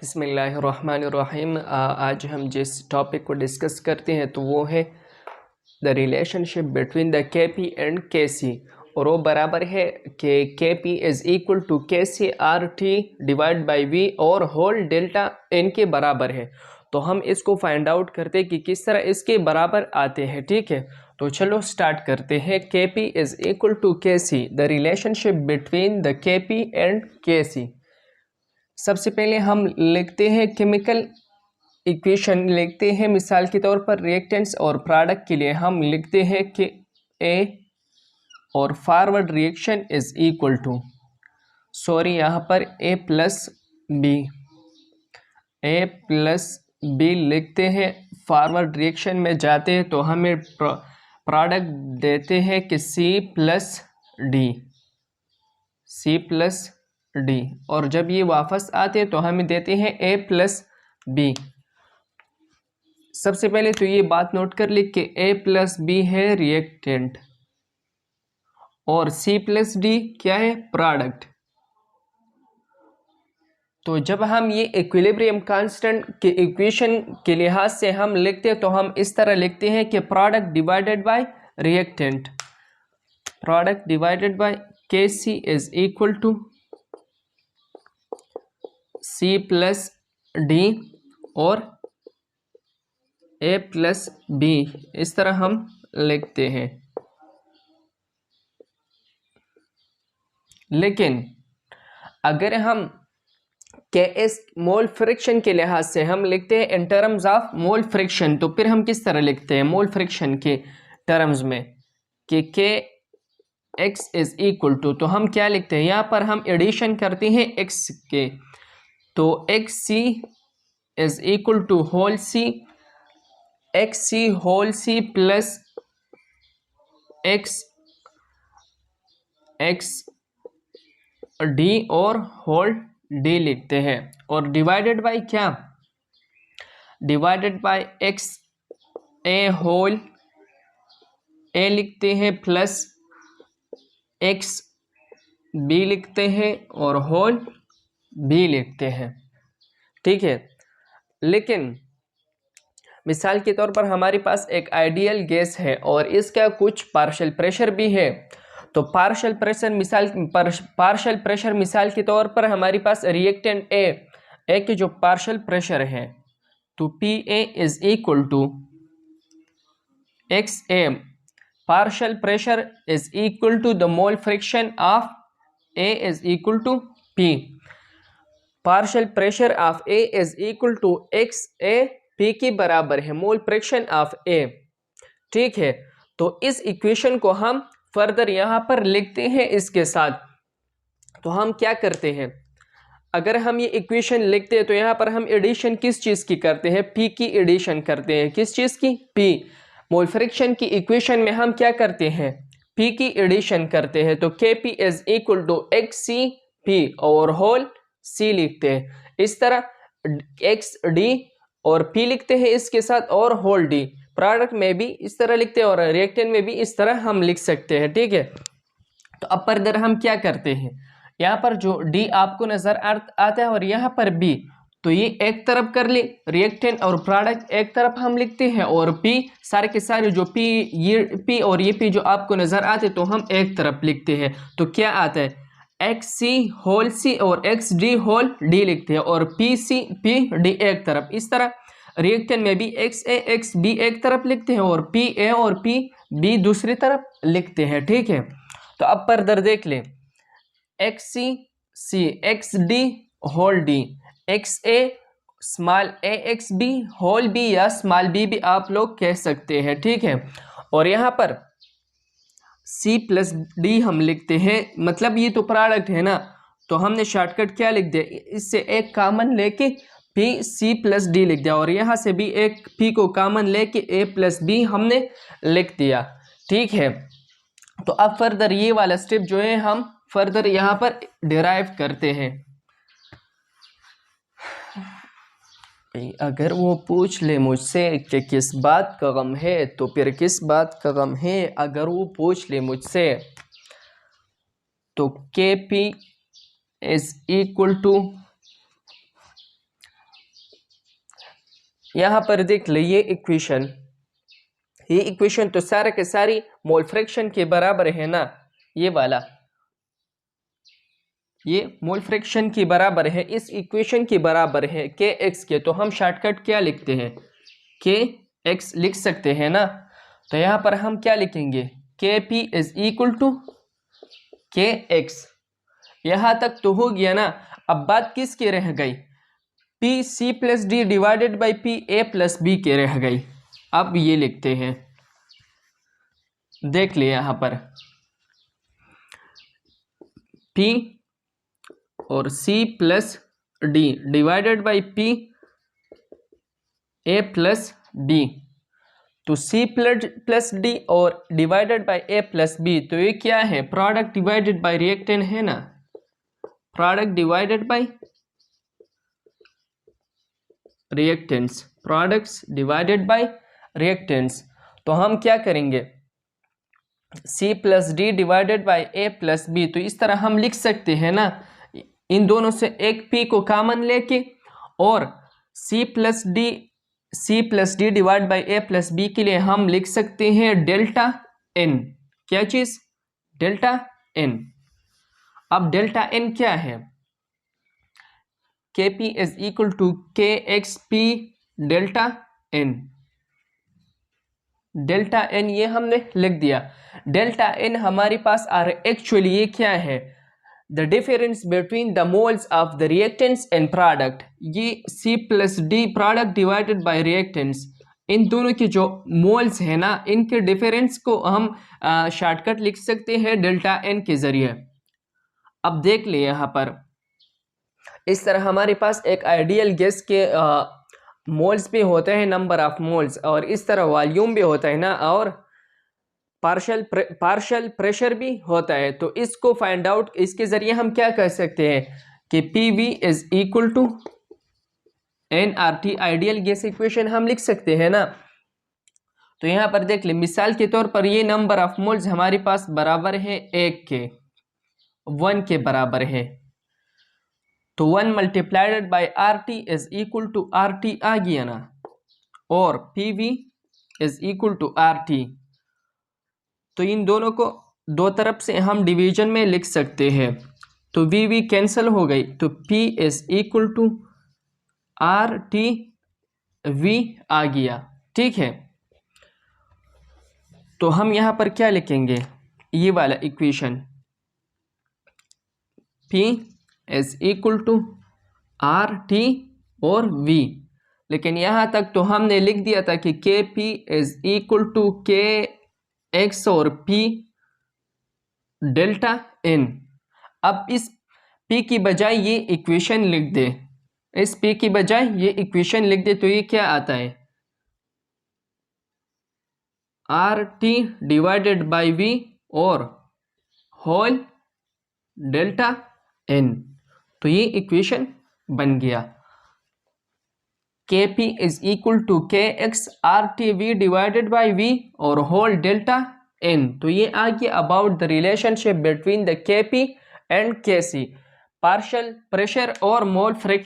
बिस्मिल्लाहिर्रहमानिर्रहीम। आज हम जिस टॉपिक को डिस्कस करते हैं तो वो है द रिलेशनशिप बिटवीन द के पी एंड के सी, और वो बराबर है कि के P is equal to K C R T divide by V और होल डेल्टा एन के बराबर है। तो हम इसको फाइंड आउट करते हैं कि किस तरह इसके बराबर आते हैं। ठीक है, तो चलो स्टार्ट करते हैं। के P is equal to K C, the relationship between the के पी एंड के सी। सबसे पहले हम लिखते हैं केमिकल इक्वेशन, लिखते हैं मिसाल के तौर पर रिएक्टेंट्स और प्रोडक्ट के लिए हम लिखते हैं कि ए और forward reaction is equal to, sorry यहाँ पर ए प्लस बी लिखते हैं। फॉरवर्ड रिएक्शन में जाते हैं तो हमें प्रोडक्ट देते हैं कि सी प्लस डी, और जब ये वापस आते हैं तो हमें देते हैं ए प्लस बी। सबसे पहले तो ये बात नोट कर ली कि ए प्लस बी है रिएक्टेंट और सी प्लस डी क्या है, प्रोडक्ट। तो जब हम ये इक्विलिब्रियम कांस्टेंट के इक्वेशन के लिहाज से हम लिखते हैं तो हम इस तरह लिखते हैं कि product divided by reactant, product divided by K C is equal to C plus D और ए प्लस बी, इस तरह हम लिखते हैं। लेकिन अगर हम के एस मोल फ्रिक्शन के लिहाज से हम लिखते हैं in terms of mole fraction, तो फिर हम किस तरह लिखते हैं मोल फ्रिक्शन के टर्म्स में कि के एक्स इज इक्वल टू, तो हम क्या लिखते हैं, यहाँ पर हम एडिशन करते हैं एक्स के, तो X C is equal to whole C, X C whole C plus X D और होल डी लिखते हैं, और डिवाइडेड बाय क्या, divided by X A whole A लिखते हैं प्लस एक्स बी लिखते हैं और होल बी लिखते हैं। ठीक है, लेकिन मिसाल के तौर पर हमारे पास एक आइडियल गैस है और इसका कुछ पार्शियल प्रेशर भी है, तो पार्शियल प्रेशर मिसाल के तौर पर हमारे पास रिएक्टेंट ए के जो पार्शियल प्रेशर है तो P A is equal to X A, partial pressure is equal to the mole fraction of A is equal to P, partial pressure of A is equal to X A P के बराबर है मोल fraction of ए। ठीक है, तो इस equation को हम further यहाँ पर लिखते हैं इसके साथ। तो हम क्या करते हैं, अगर हम ये इक्वेशन लिखते हैं तो यहाँ पर हम एडिशन किस चीज़ की करते हैं, पी की एडिशन करते हैं। किस चीज़ की, पी। मोल फ्रिक्शन की इक्वेशन में हम क्या करते हैं, पी की एडिशन करते हैं, तो K P is equal to X C P और होल सी लिखते हैं। इस तरह एक्स डी और पी लिखते हैं इसके साथ और होल डी, प्रोडक्ट में भी इस तरह लिखते हैं और रिएक्टेंट में भी इस तरह हम लिख सकते हैं। ठीक है, तो अब फर्दर हम क्या करते हैं, यहाँ पर जो डी आपको नजर आता है और यहाँ पर बी, तो ये एक तरफ कर ले रिएक्टेंट और प्रोडक्ट एक तरफ हम लिखते हैं, और पी सारे के सारे जो पी ये पी और ये पी जो आपको नजर आते तो हम एक तरफ लिखते हैं। तो क्या आता है, एक्स सी होल सी और एक्स डी होल डी लिखते हैं, और पी सी पी डी एक तरफ। इस तरह रिएक्टेंट में भी एक्स ए एक्स बी एक तरफ लिखते हैं और पी ए और पी बी दूसरी तरफ लिखते हैं। ठीक है, तो अब फर्दर देख लें, X C X D whole D, X A small A X B whole B या स्मॉल बी भी आप लोग कह सकते हैं। ठीक है, और यहाँ पर सी प्लस डी हम लिखते हैं, मतलब ये तो प्रोडक्ट है ना, तो हमने शॉर्टकट क्या लिख दिया, इससे एक कॉमन लेके पी सी प्लस डी लिख दिया, और यहाँ से भी एक पी को कॉमन लेके ए प्लस बी हमने लिख दिया। ठीक है, तो अब फर्दर ये वाला स्टेप जो है हम फर्दर यहाँ पर डिराइव करते हैं। अगर वो पूछ ले मुझसे कि किस बात का गम है, तो फिर किस बात का गम है, अगर वो पूछ ले मुझसे तो K P is equal to यहाँ पर देख ले ये इक्वेशन तो सारे के सारी मोल फ्रैक्शन के बराबर है ना, ये वाला ये मोल फ्रैक्शन की बराबर है, इस इक्वेशन की बराबर है के एक्स के। तो हम शॉर्टकट क्या लिखते हैं, के एक्स लिख सकते हैं ना। तो यहाँ पर हम क्या लिखेंगे, के पी इज इक्वल टू के एक्स। यहाँ तक तो हो गया ना। अब बात किसकी रह गई, P C plus D divided by P A plus B के रह गई। अब ये लिखते हैं, देख लिए यहाँ पर P और C plus D divided by P A plus B। तो C प्लस डी और divided by A plus B, तो ये क्या है, प्रोडक्ट डिवाइडेड बाई रिएक्टेंट है ना, product divided by reactants, products divided by reactants. तो हम क्या करेंगे, C plus D divided by A plus B. तो इस तरह हम लिख सकते हैं ना, इन दोनों से एक P को कॉमन लेके, और C plus D divide by A plus B के लिए हम लिख सकते हैं डेल्टा N। क्या चीज, डेल्टा N। अब डेल्टा N क्या है, KP is equal to KXP delta N। Delta N ये हमने लिख दिया। डेल्टा N हमारे पास आ रहा है, एक्चुअली ये क्या है, the difference between the moles of the reactants and product. ये C plus D product divided by reactants, इन दोनों के जो मोल्स है ना, इनके डिफरेंस को हम शॉर्टकट लिख सकते हैं डेल्टा N के जरिए। अब देख ले यहाँ पर इस तरह हमारे पास एक आइडियल गैस के मोल्स भी होते हैं, नंबर ऑफ मोल्स, और इस तरह वॉल्यूम भी होता है ना, और पार्शियल प्रेशर भी होता है। तो इसको फाइंड आउट, इसके जरिए हम क्या कर सकते हैं कि PV is equal to nRT, ideal gas equation हम लिख सकते हैं ना। तो यहाँ पर देख ले, मिसाल के तौर पर ये नंबर ऑफ मोल्स हमारे पास बराबर है 1 के, 1 के बराबर है। तो 1 multiplied by RT is equal to RT आ गया ना, और PV is equal to RT। तो इन दोनों को दो तरफ से हम डिवीजन में लिख सकते हैं। तो VV कैंसिल हो गई, तो P is equal to RT V आ गया, ठीक है। तो हम यहाँ पर क्या लिखेंगे, ये वाला equation P is equal to RT और V। लेकिन यहाँ तक तो हमने लिख दिया था कि KP is equal to KX और P डेल्टा N। अब इस P की बजाय ये इक्वेशन लिख दे, इस P की बजाय ये इक्वेशन लिख दे, तो ये क्या आता है, RT डिवाइडेड बाई V और होल डेल्टा N। तो ये इक्वेशन बन गया, KP is equal to KX RTV divided by V और होल डेल्टा N। तो ये आ गया about the relationship between the KP and KC, partial pressure और मोल फ्रैक्शन।